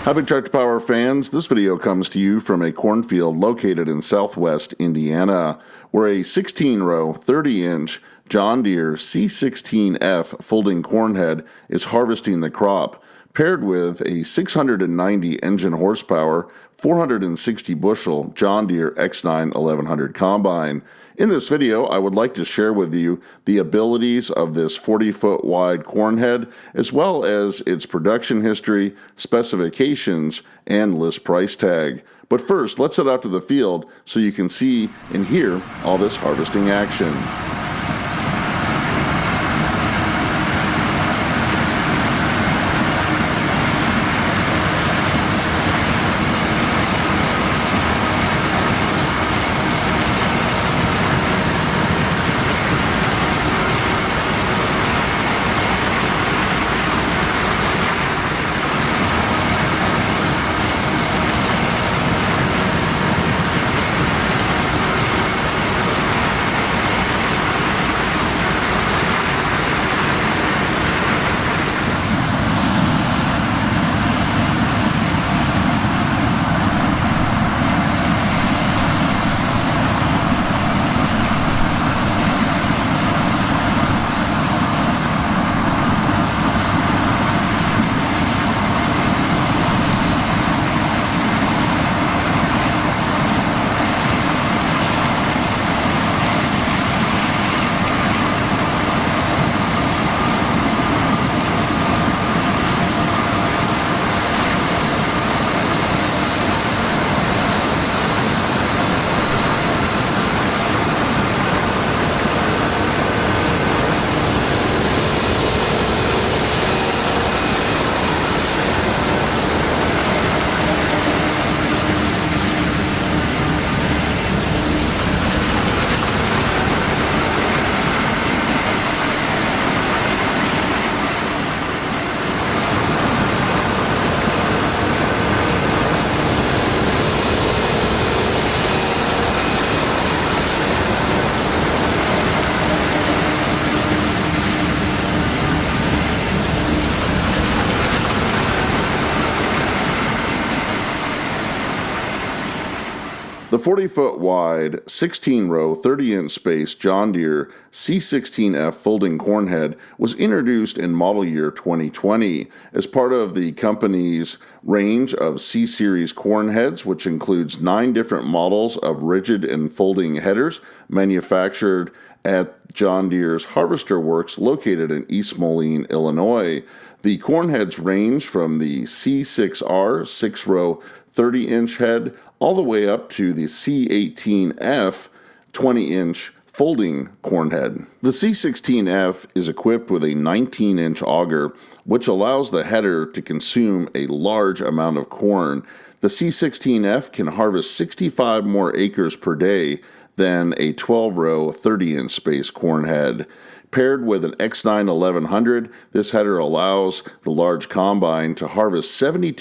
Hi, Big Tractor Power fans. This video comes to you from a cornfield located in southwest Indiana, where a 16-row, 30-inch John Deere C16F folding corn head is harvesting the crop, paired with a 690 engine horsepower, 460 bushel John Deere X9 1100 combine. In this video, I would like to share with you the abilities of this 40-foot wide corn head, as well as its production history, specifications, and list price tag. But first, let's head out to the field so you can see and hear all this harvesting action. The 40-foot wide, 16-row, 30-inch space John Deere C16F folding corn head was introduced in model year 2020 as part of the company's range of C-Series corn heads, which includes 9 different models of rigid and folding headers manufactured at John Deere's Harvester Works located in East Moline, Illinois. The corn heads range from the C6R 6-row 30-inch head all the way up to the C18F 20-inch folding corn head. The C16F is equipped with a 19-inch auger, which allows the header to consume a large amount of corn. The C16F can harvest 65 more acres per day than a 12-row 30-inch space corn head. Paired with an X9 1100, this header allows the large combine to harvest 7,200